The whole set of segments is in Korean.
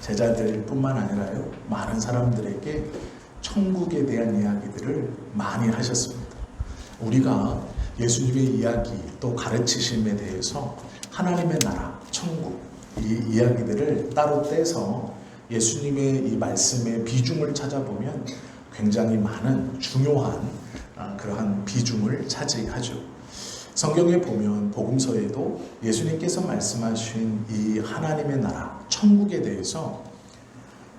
제자들뿐만 아니라요, 많은 사람들에게 천국에 대한 이야기들을 많이 하셨습니다. 우리가 예수님의 이야기 또 가르치심에 대해서 하나님의 나라, 천국 이 이야기들을 따로 떼서 예수님의 이 말씀의 비중을 찾아보면 굉장히 많은 중요한 그러한 비중을 차지하죠. 성경에 보면 복음서에도 예수님께서 말씀하신 이 하나님의 나라, 천국에 대해서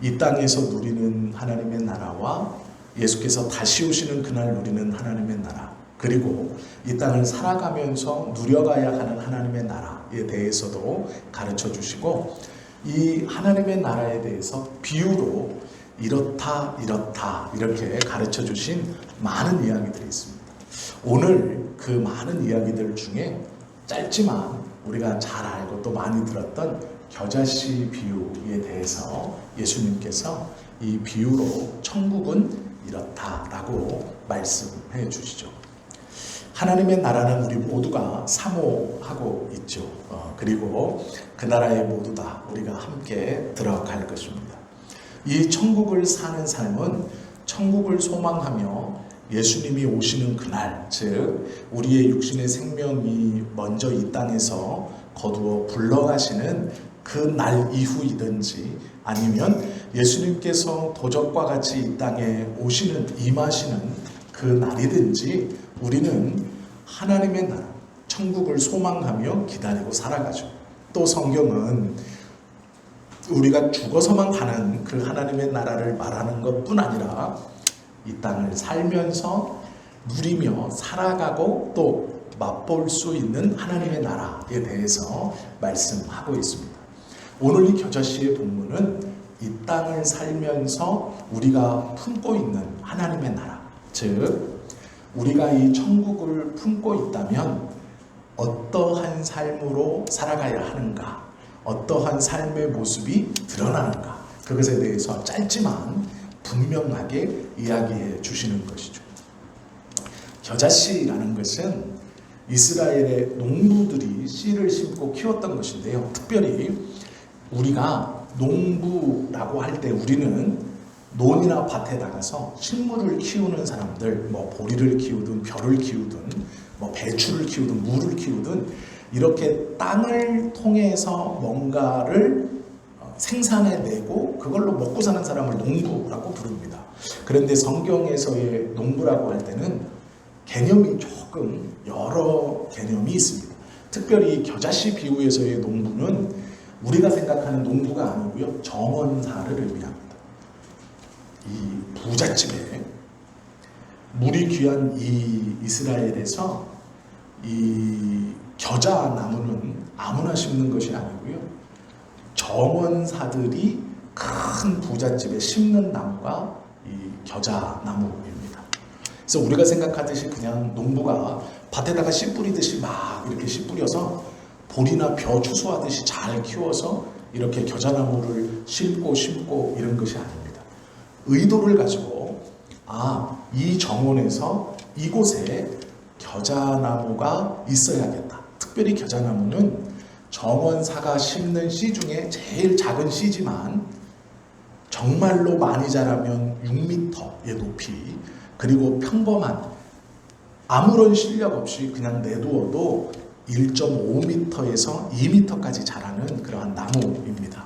이 땅에서 누리는 하나님의 나라와 예수께서 다시 오시는 그날 누리는 하나님의 나라, 그리고 이 땅을 살아가면서 누려가야 하는 하나님의 나라에 대해서도 가르쳐 주시고, 이 하나님의 나라에 대해서 비유로 이렇다 이렇게 가르쳐 주신 많은 이야기들이 있습니다. 오늘 그 많은 이야기들 중에 짧지만 우리가 잘 알고 또 많이 들었던 겨자씨 비유에 대해서 예수님께서 이 비유로 천국은 이렇다라고 말씀해 주시죠. 하나님의 나라는 우리 모두가 사모하고 있죠. 그리고 그 나라에 모두 다 우리가 함께 들어갈 것입니다. 이 천국을 사는 삶은 천국을 소망하며 예수님이 오시는 그날, 즉 우리의 육신의 생명이 먼저 이 땅에서 거두어 불러가시는 그 날 이후이든지, 아니면 예수님께서 도적과 같이 이 땅에 오시는 임하시는 그 날이든지 우리는 하나님의 나라, 천국을 소망하며 기다리고 살아가죠. 또 성경은 우리가 죽어서만 가는 그 하나님의 나라를 말하는 것뿐 아니라 이 땅을 살면서 누리며 살아가고 또 맛볼 수 있는 하나님의 나라에 대해서 말씀하고 있습니다. 오늘 이 겨자씨의 본문은 이 땅을 살면서 우리가 품고 있는 하나님의 나라, 즉 우리가 이 천국을 품고 있다면 어떠한 삶으로 살아가야 하는가, 어떠한 삶의 모습이 드러나는가, 그것에 대해서 짧지만 분명하게 이야기해 주시는 것이죠. 겨자씨라는 것은 이스라엘의 농부들이 씨를 심고 키웠던 것인데요. 특별히 우리가 농부라고 할 때 우리는 논이나 밭에 나가서 식물을 키우는 사람들, 보리를 키우든 벼를 키우든 배추를 키우든 무를 키우든 이렇게 땅을 통해서 뭔가를 생산해내고 그걸로 먹고 사는 사람을 농부라고 부릅니다. 그런데 성경에서의 농부라고 할 때는 개념이 조금 여러 개념이 있습니다. 특별히 겨자씨 비유에서의 농부는 우리가 생각하는 농부가 아니고요, 정원사를 의미합니다. 이 부잣집에 물이 귀한 이 이스라엘에서 이 겨자 나무는 아무나 심는 것이 아니고요, 정원사들이 큰 부잣집에 심는 나무가 이 겨자 나무입니다. 그래서 우리가 생각하듯이 그냥 농부가 밭에다가 씨 뿌리듯이 막 이렇게 씨 뿌려서 보리나 벼 추수하듯이 잘 키워서 이렇게 겨자나무를 심고 이런 것이 아닙니다. 의도를 가지고 이 정원에서 이곳에 겨자나무가 있어야겠다. 특별히 겨자나무는 정원사가 심는 씨 중에 제일 작은 씨지만 정말로 많이 자라면 6m의 높이, 그리고 평범한 아무런 실력 없이 그냥 내두어도 1.5m에서 2m까지 자라는 그러한 나무입니다.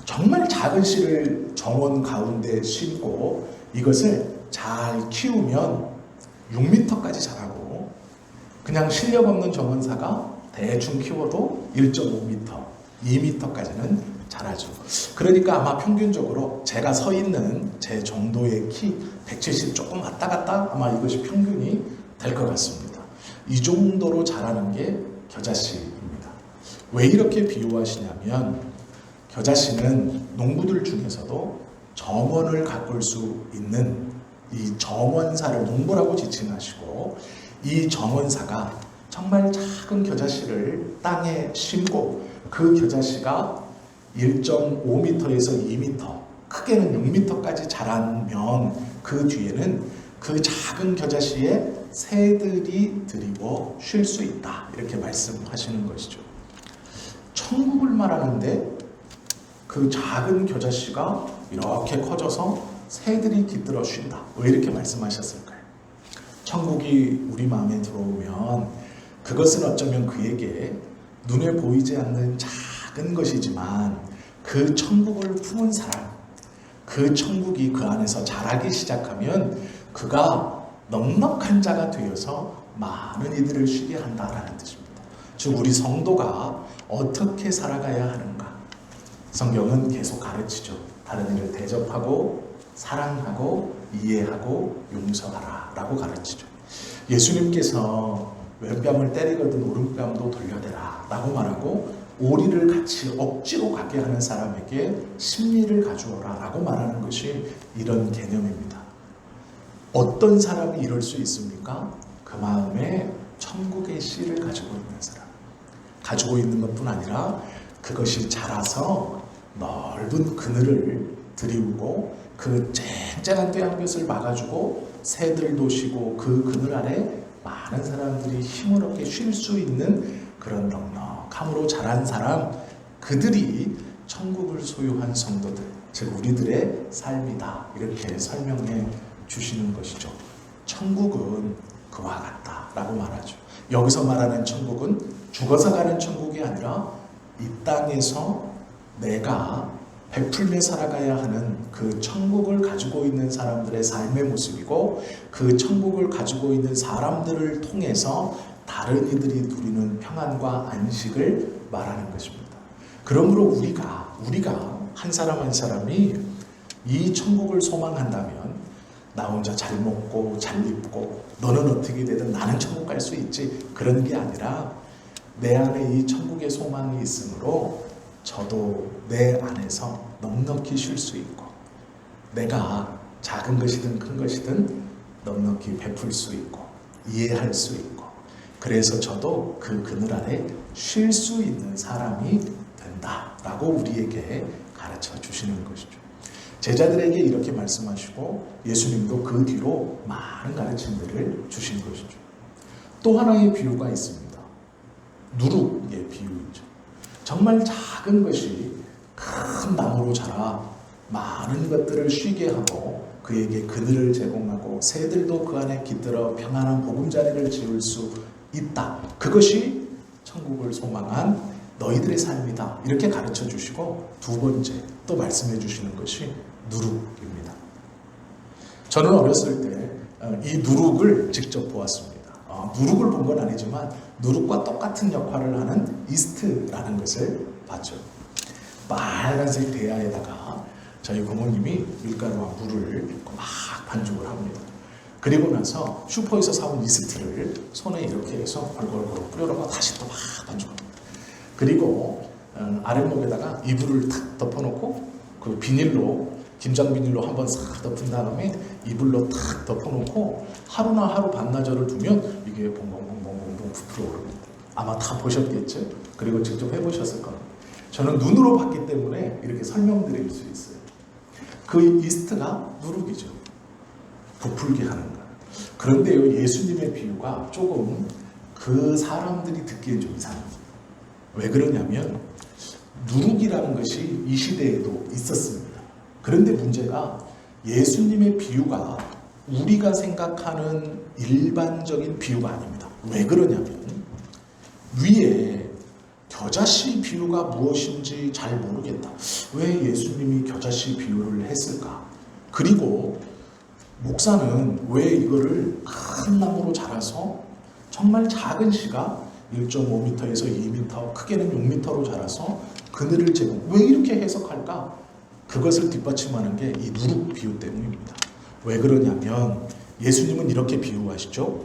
정말 작은 씨를 정원 가운데 심고 이것을 잘 키우면 6m까지 자라고, 그냥 실력 없는 정원사가 대충 키워도 1.5m, 2m까지는 자라죠. 그러니까 아마 평균적으로 제가 서 있는 제 정도의 키 170 조금 왔다 갔다 아마 이것이 평균이 될 것 같습니다. 이 정도로 자라는 게 겨자씨입니다. 왜 이렇게 비유하시냐면 겨자씨는 농부들 중에서도 정원을 가꿀 수 있는 이 정원사를 농부라고 지칭하시고, 이 정원사가 정말 작은 겨자씨를 땅에 심고 그 겨자씨가 1.5m에서 2m, 크게는 6m까지 자라면 그 뒤에는 그 작은 겨자씨에 새들이 드리고 쉴 수 있다, 이렇게 말씀하시는 것이죠. 천국을 말하는데 그 작은 겨자씨가 이렇게 커져서 새들이 깃들어 쉰다. 왜 이렇게 말씀하셨을까요? 천국이 우리 마음에 들어오면 그것은 어쩌면 그에게 눈에 보이지 않는 작은 것이지만 그 천국을 품은 사람, 그 천국이 그 안에서 자라기 시작하면 그가 넉넉한 자가 되어서 많은 이들을 쉬게 한다라는 뜻입니다. 즉 우리 성도가 어떻게 살아가야 하는가? 성경은 계속 가르치죠. 다른 이를 대접하고 사랑하고 이해하고 용서하라 라고 가르치죠. 예수님께서 왼뺨을 때리거든 오른뺨도 돌려대라 라고 말하고 오리를 같이 억지로 가게 하는 사람에게 심리를 가주어라 라고 말하는 것이 이런 개념입니다. 어떤 사람이 이럴 수 있습니까? 그 마음에 천국의 씨를 가지고 있는 사람. 가지고 있는 것뿐 아니라 그것이 자라서 넓은 그늘을 드리우고 그 쨍쨍한 태양볕을 막아주고 새들도 쉬고 그 그늘 아래 많은 사람들이 힘을 얻게 쉴 수 있는 그런 넉넉함으로 자란 사람, 그들이 천국을 소유한 성도들, 즉 우리들의 삶이다. 이렇게 설명해 주시는 것이죠. 천국은 그와 같다라고 말하죠. 여기서 말하는 천국은 죽어서 가는 천국이 아니라 이 땅에서 내가 베풀며 살아가야 하는 그 천국을 가지고 있는 사람들의 삶의 모습이고 그 천국을 가지고 있는 사람들을 통해서 다른 이들이 누리는 평안과 안식을 말하는 것입니다. 그러므로 우리가 한 사람 한 사람이 이 천국을 소망한다면 나 혼자 잘 먹고 잘 입고 너는 어떻게 되든 나는 천국 갈 수 있지 그런 게 아니라 내 안에 이 천국의 소망이 있으므로 저도 내 안에서 넉넉히 쉴 수 있고 내가 작은 것이든 큰 것이든 넉넉히 베풀 수 있고 이해할 수 있고 그래서 저도 그 그늘 아래 쉴 수 있는 사람이 된다라고 우리에게 가르쳐 주시는 것이죠. 제자들에게 이렇게 말씀하시고 예수님도 그 뒤로 많은 가르침들을 주신 것이죠. 또 하나의 비유가 있습니다. 누룩의 비유이죠. 정말 작은 것이 큰 나무로 자라 많은 것들을 쉬게 하고 그에게 그늘을 제공하고 새들도 그 안에 깃들어 평안한 보금자리를 지을 수 있다. 그것이 천국을 소망한 너희들의 삶이다. 이렇게 가르쳐 주시고 두 번째 또 말씀해 주시는 것이 누룩입니다. 저는 어렸을 때 이 누룩을 직접 보았습니다. 누룩을 본 건 아니지만 누룩과 똑같은 역할을 하는 이스트라는 것을 봤죠. 빨간색 대야에다가 저희 고모님이 밀가루와 물을 막 반죽을 합니다. 그리고 나서 슈퍼에서 사온 이스트를 손에 이렇게 해서 골고루 뿌려놓고 다시 또 막 반죽합니다. 그리고 아랫목에다가 이불을 탁 덮어놓고 그 비닐로 김장 비닐로 한번 싹 덮은 다음에 이불로 탁 덮어놓고 하루나 하루 반나절을 두면 이게 봉봉봉봉봉봉 부풀어 오릅니다. 아마 다 보셨겠죠? 그리고 직접 해보셨을 겁니다. 저는 눈으로 봤기 때문에 이렇게 설명드릴 수 있어요. 그 이스트가 누룩이죠. 부풀게 하는 것. 그런데요, 예수님의 비유가 조금 그 사람들이 듣기엔 좀 이상합니다. 왜 그러냐면 누룩이라는 것이 이 시대에도 있었습니다. 그런데 문제가 예수님의 비유가 우리가 생각하는 일반적인 비유가 아닙니다. 왜 그러냐면 위에 겨자씨 비유가 무엇인지 잘 모르겠다. 왜 예수님이 겨자씨 비유를 했을까? 그리고 목사는 왜 이거를 큰 나무로 자라서 정말 작은 씨가 1.5m에서 2m, 크게는 6m로 자라서 그늘을 제공. 왜 이렇게 해석할까? 그것을 뒷받침하는 게 이 누룩 비유 때문입니다. 왜 그러냐면 예수님은 이렇게 비유하시죠.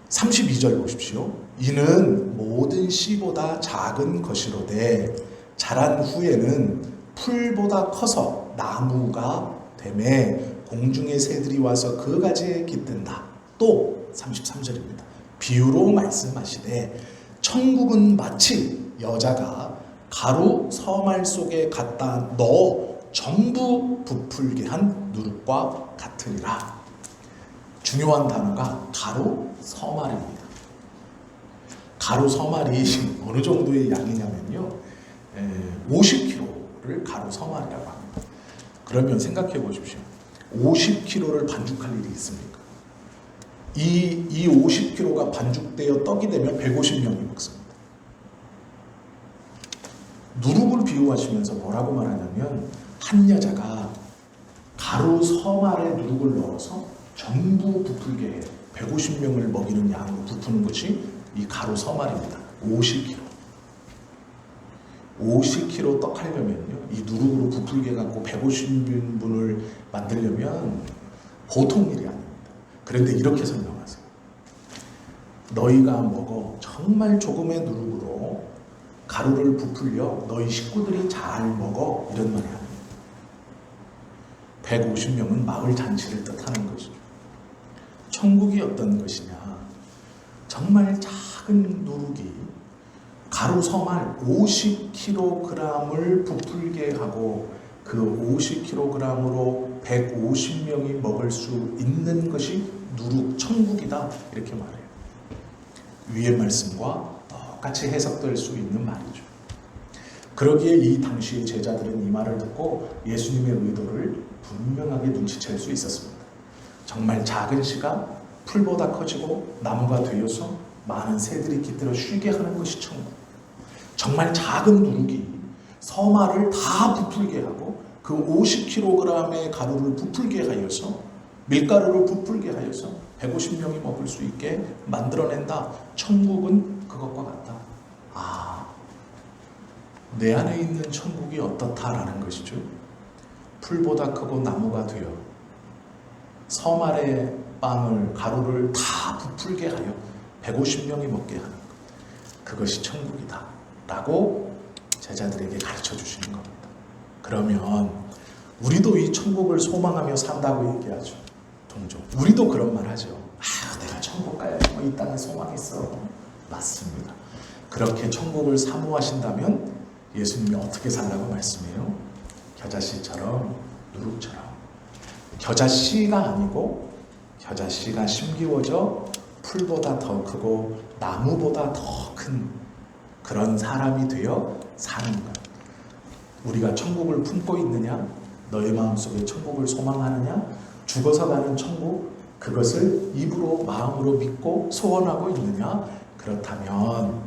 32절 보십시오. 이는 모든 씨보다 작은 것이로되 자란 후에는 풀보다 커서 나무가 되매 공중의 새들이 와서 그 가지에 깃든다. 또 33절입니다. 비유로 말씀하시되 천국은 마치 여자가 가루 서말 속에 갖다 넣어 전부 부풀게 한 누룩과 같으리라. 중요한 단어가 가루 서말입니다. 가루 서말이 어느 정도의 양이냐면요, 50kg를 가로 서말이라고 합니다. 그러면 생각해 보십시오. 50kg를 반죽할 일이 있습니까? 이 50kg가 반죽되어 떡이 되면 150명이 먹습니다. 누룩을 비유하시면서 뭐라고 말하냐면 한 여자가 가루 서말에 누룩을 넣어서 전부 부풀게 해요. 150명을 먹이는 양으로 부푸는 것이 이 가루 서말입니다. 50kg. 50kg 떡 하려면요, 이 누룩으로 부풀게 갖고 150인분을 만들려면 보통 일이 아닙니다. 그런데 이렇게 설명하세요. 너희가 먹어 정말 조금의 누룩으로 가루를 부풀려 너희 식구들이 잘 먹어, 이런 말이 아닙니다. 150명은 마을 잔치를 뜻하는 것이죠. 천국이 어떤 것이냐, 정말 작은 누룩이 가루 서말 50kg을 부풀게 하고 그 50kg으로 150명이 먹을 수 있는 것이 누룩 천국이다, 이렇게 말해요. 위의 말씀과 똑같이 해석될 수 있는 말이죠. 그러기에 이 당시의 제자들은 이 말을 듣고 예수님의 의도를 분명하게 눈치챌 수 있었습니다. 정말 작은 씨가 풀보다 커지고 나무가 되어서 많은 새들이 깃들어 쉬게 하는 것이 천국. 정말 작은 누룩이 서말을 다 부풀게 하고 그 50kg의 가루를 부풀게 하여서, 밀가루를 부풀게 하여서 150명이 먹을 수 있게 만들어낸다. 천국은 그것과 같다. 내 안에 있는 천국이 어떻다라는 것이죠. 풀보다 크고 나무가 되어 서말의 빵을, 가루를 다 부풀게 하여 150명이 먹게 하는 것. 그것이 천국이다 라고 제자들에게 가르쳐 주시는 겁니다. 그러면 우리도 이 천국을 소망하며 산다고 얘기하죠. 종종 우리도 그런 말 하죠. 내가 천국 가야지, 이 땅에 소망 있어. 맞습니다. 그렇게 천국을 사모하신다면 예수님이 어떻게 살라고 말씀해요? 겨자씨처럼, 누룩처럼. 겨자씨가 아니고 겨자씨가 심기워져 풀보다 더 크고 나무보다 더 큰 그런 사람이 되어 사는 것. 우리가 천국을 품고 있느냐? 너의 마음속에 천국을 소망하느냐? 죽어서 가는 천국, 그것을 입으로 마음으로 믿고 소원하고 있느냐? 그렇다면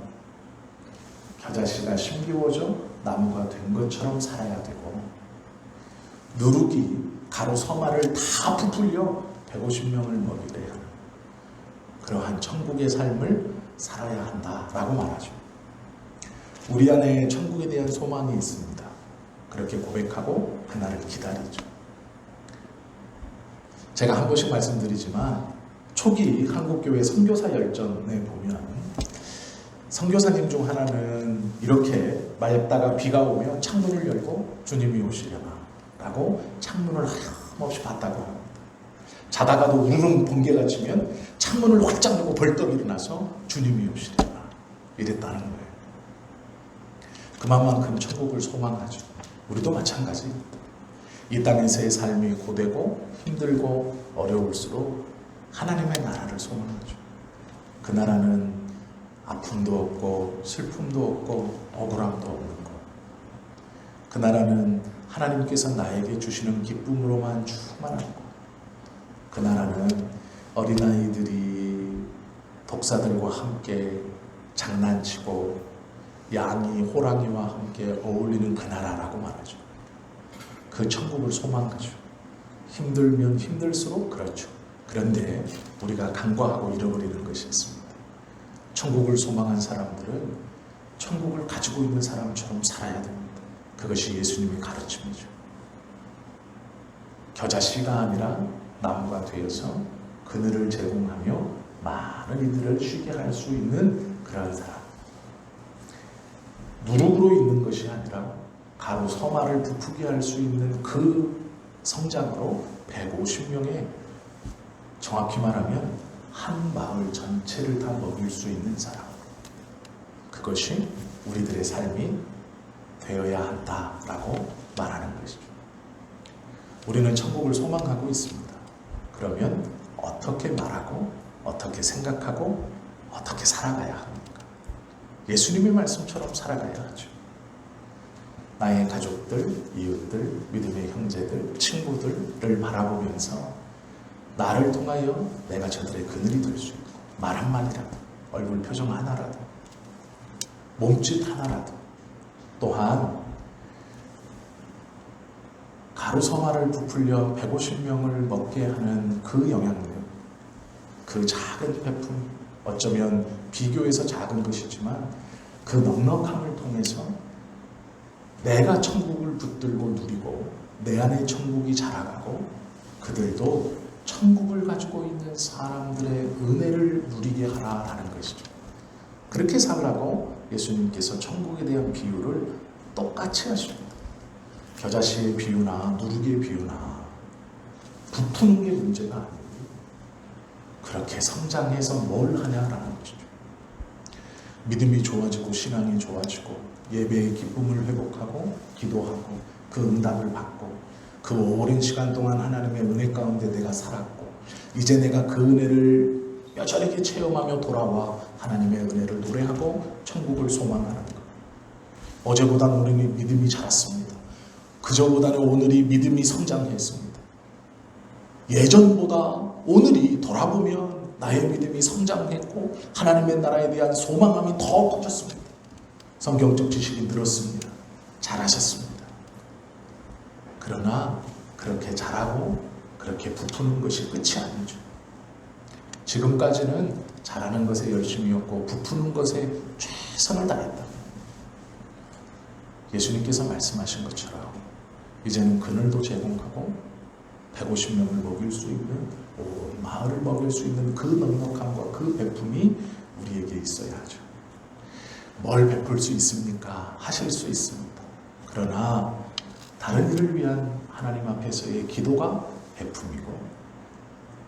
겨자씨가 심기워져 나무가 된 것처럼 살아야 되고, 누룩이 가루 서말을 다 부풀려 150명을 먹이래 하는 그러한 천국의 삶을 살아야 한다라고 말하죠. 우리 안에 천국에 대한 소망이 있습니다. 그렇게 고백하고 그날을 기다리죠. 제가 한 번씩 말씀드리지만 초기 한국교회 선교사 열전에 보면 선교사님 중 하나는 이렇게 맑다가 비가 오면 창문을 열고 주님이 오시려나 라고 창문을 하염없이 봤다고 합니다. 자다가도 우르릉 번개가 치면 창문을 활짝 열고 벌떡 일어나서 주님이 오시려나 이랬다는 거예요. 그만큼 천국을 소망하죠. 우리도 마찬가지입니다. 이 땅에서의 삶이 고되고 힘들고 어려울수록 하나님의 나라를 소망하죠. 그 나라는 아픔도 없고 슬픔도 없고 억울함도 없는 것. 그 나라는 하나님께서 나에게 주시는 기쁨으로만 충만한 것. 그 나라는 어린아이들이 독사들과 함께 장난치고 양이 호랑이와 함께 어울리는 그 나라라고 말하죠. 그 천국을 소망하죠. 힘들면 힘들수록 그렇죠. 그런데 우리가 간과하고 잃어버리는 것이 있습니다. 천국을 소망한 사람들은 천국을 가지고 있는 사람처럼 살아야 됩니다. 그것이 예수님의 가르침이죠. 겨자씨가 아니라 나무가 되어서 그늘을 제공하며 많은 이들을 쉬게 할 수 있는 그런 사람. 누룩으로 있는 것이 아니라 가루 서말을 부풀게 할 수 있는 그 성장으로 150명의, 정확히 말하면 한 마을 전체를 다 먹일 수 있는 사람. 그것이 우리들의 삶이 되어야 한다라고 말하는 것이죠. 우리는 천국을 소망하고 있습니다. 그러면 어떻게 말하고 어떻게 생각하고 어떻게 살아가야 합니까? 예수님의 말씀처럼 살아가야 하죠. 나의 가족들, 이웃들, 믿음의 형제들, 친구들을 바라보면서 나를 통하여 내가 저들의 그늘이 될 수 있고, 말 한마디라도, 얼굴 표정 하나라도, 몸짓 하나라도, 또한 가루서마를 부풀려 150명을 먹게 하는 그 영향력, 그 작은 배품, 어쩌면 비교해서 작은 것이지만 그 넉넉함을 통해서 내가 천국을 붙들고 누리고 내 안에 천국이 자라가고 그들도 천국을 가지고 있는 사람들의 은혜를 누리게 하라라는 것이죠. 그렇게 살라고 예수님께서 천국에 대한 비유를 똑같이 하십니다. 겨자씨의 비유나 누룩의 비유나 부푸는 게 문제가 아니고 그렇게 성장해서 뭘 하냐라는 것이죠. 믿음이 좋아지고 신앙이 좋아지고 예배의 기쁨을 회복하고 기도하고 그 응답을 받고 그 오랜 시간 동안 하나님의 은혜 가운데 내가 살았고 이제 내가 그 은혜를 뼈저리게 체험하며 돌아와 하나님의 은혜를 노래하고 천국을 소망하는 것. 어제보다는 오늘이 믿음이 자랐습니다. 그저보다는 오늘이 믿음이 성장했습니다. 예전보다 오늘이 돌아보면 나의 믿음이 성장했고 하나님의 나라에 대한 소망함이 더 커졌습니다. 성경적 지식이 늘었습니다. 잘하셨습니다. 그러나 그렇게 잘하고 그렇게 부푸는 것이 끝이 아니죠. 지금까지는 잘하는 것에 열심이었고 부푸는 것에 최선을 다했다. 예수님께서 말씀하신 것처럼 이제는 그늘도 제공하고 150명을 먹일 수 있는 온 마을을 먹일 수 있는 그 넉넉함과 그 베품이 우리에게 있어야 하죠. 뭘 베풀 수 있습니까? 하실 수 있습니다. 그러나 다른 일을 위한 하나님 앞에서의 기도가 베품이고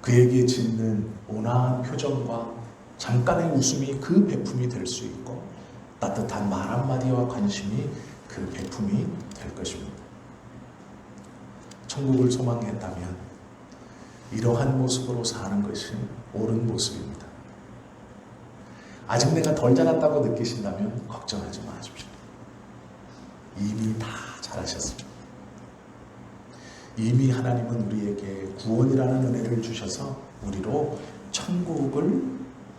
그에게 짓는 온화한 표정과 잠깐의 웃음이 그 베품이 될 수 있고 따뜻한 말 한마디와 관심이 그 베품이 될 것입니다. 천국을 소망했다면 이러한 모습으로 사는 것이 옳은 모습입니다. 아직 내가 덜 자랐다고 느끼신다면 걱정하지 마십시오. 이미 다 잘하셨습니다. 이미 하나님은 우리에게 구원이라는 은혜를 주셔서 우리로 천국을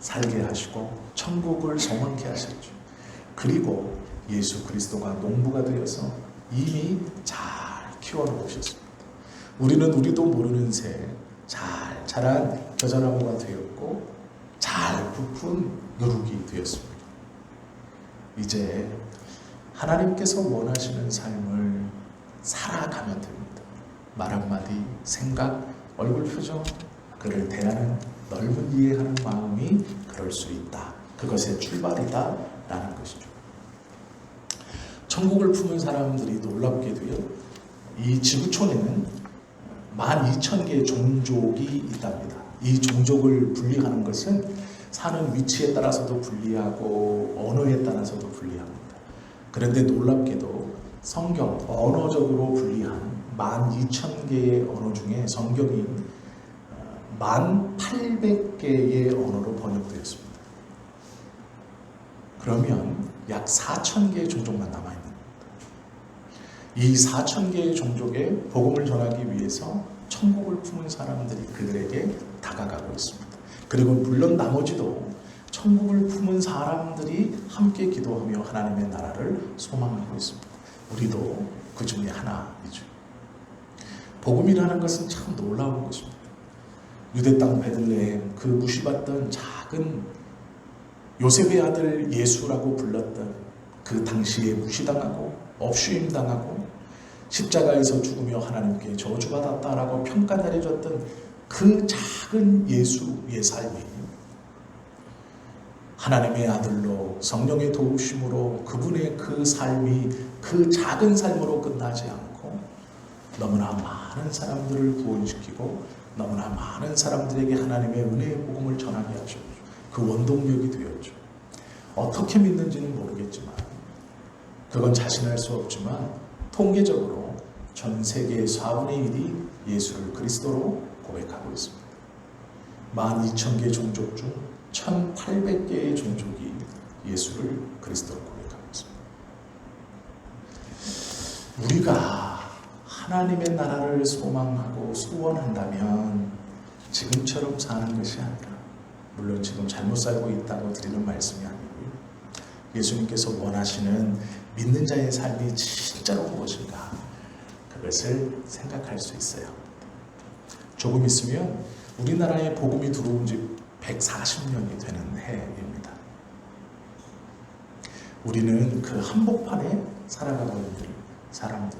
살게 하시고 천국을 소망케 하셨죠. 그리고 예수 그리스도가 농부가 되어서 이미 잘 키워놓으셨습니다. 우리는 우리도 모르는 새 잘 자란 겨자나무가 되었고 잘 부푼 누룩이 되었습니다. 이제 하나님께서 원하시는 삶을 살아가면 됩니다. 말 한마디, 생각, 얼굴 표정, 그를 대하는 넓은 이해하는 마음이 그럴 수 있다. 그것의 출발이다 라는 것이죠. 천국을 품은 사람들이 놀랍게도요, 이 지구촌에는 12,000개의 종족이 있답니다. 이 종족을 분리하는 것은 사는 위치에 따라서도 분리하고 언어에 따라서도 분리합니다. 그런데 놀랍게도 성경, 언어적으로 분리한 12,000개의 언어 중에 성경이 1,800개의 언어로 번역되었습니다. 그러면 약 4,000개의 종족만 남아있는 겁니다. 이 4,000개의 종족에 복음을 전하기 위해서 천국을 품은 사람들이 그들에게 다가가고 있습니다. 그리고 물론 나머지도 천국을 품은 사람들이 함께 기도하며 하나님의 나라를 소망하고 있습니다. 우리도 그 중에 하나이죠. 복음이라는 것은 참 놀라운 것입니다. 유대 땅 베들레헴, 그 무시받던 작은 요셉의 아들 예수라고 불렀던 그 당시에 무시당하고 업슈임당하고 십자가에서 죽으며 하나님께 저주받았다라고 평가 내려졌던 그 작은 예수의 삶이 하나님의 아들로 성령의 도우심으로 그분의 그 삶이 그 작은 삶으로 끝나지 않고 너무나 많은 사람들을 구원시키고 너무나 많은 사람들에게 하나님의 은혜의 복음을 전하게 하셨죠. 그 원동력이 되었죠. 어떻게 믿는지는 모르겠지만 그건 자신할 수 없지만 통계적으로 전 세계의 4분의 1이 예수를 그리스도로 고백하고 있습니다. 12,000개 종족 중 1,800개의 종족이 예수를 그리스도로 고백하고 있습니다. 우리가 하나님의 나라를 소망하고 소원한다면 지금처럼 사는 것이 아니라, 물론 지금 잘못 살고 있다고 드리는 말씀이 아니고요, 예수님께서 원하시는 믿는 자의 삶이 진짜로 무엇인가, 그것을 생각할 수 있어야 합니다. 조금 있으면 우리나라에 복음이 들어온 지 140년이 되는 해입니다. 우리는 그 한복판에 살아가고 있는 사람들,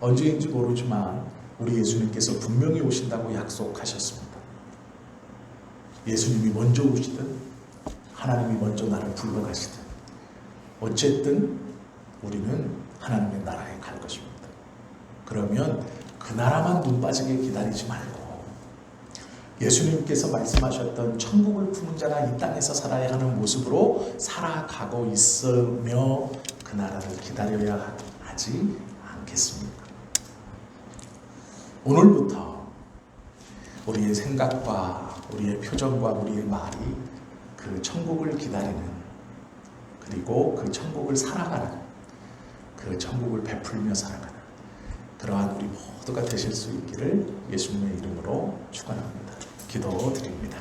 언제인지 모르지만 우리 예수님께서 분명히 오신다고 약속하셨습니다. 예수님이 먼저 오시든 하나님이 먼저 나를 불러가시든 어쨌든 우리는 하나님의 나라에 갈 것입니다. 그러면 그 나라만 눈 빠지게 기다리지 말고 예수님께서 말씀하셨던 천국을 품은 자가 이 땅에서 살아야 하는 모습으로 살아가고 있으며 그 나라를 기다려야 하지 않겠습니까? 오늘부터 우리의 생각과 우리의 표정과 우리의 말이 그 천국을 기다리는, 그리고 그 천국을 살아가는, 그 천국을 베풀며 살아가는 그러한 우리 모두가 되실 수 있기를 예수님의 이름으로 축원합니다. 기도드립니다.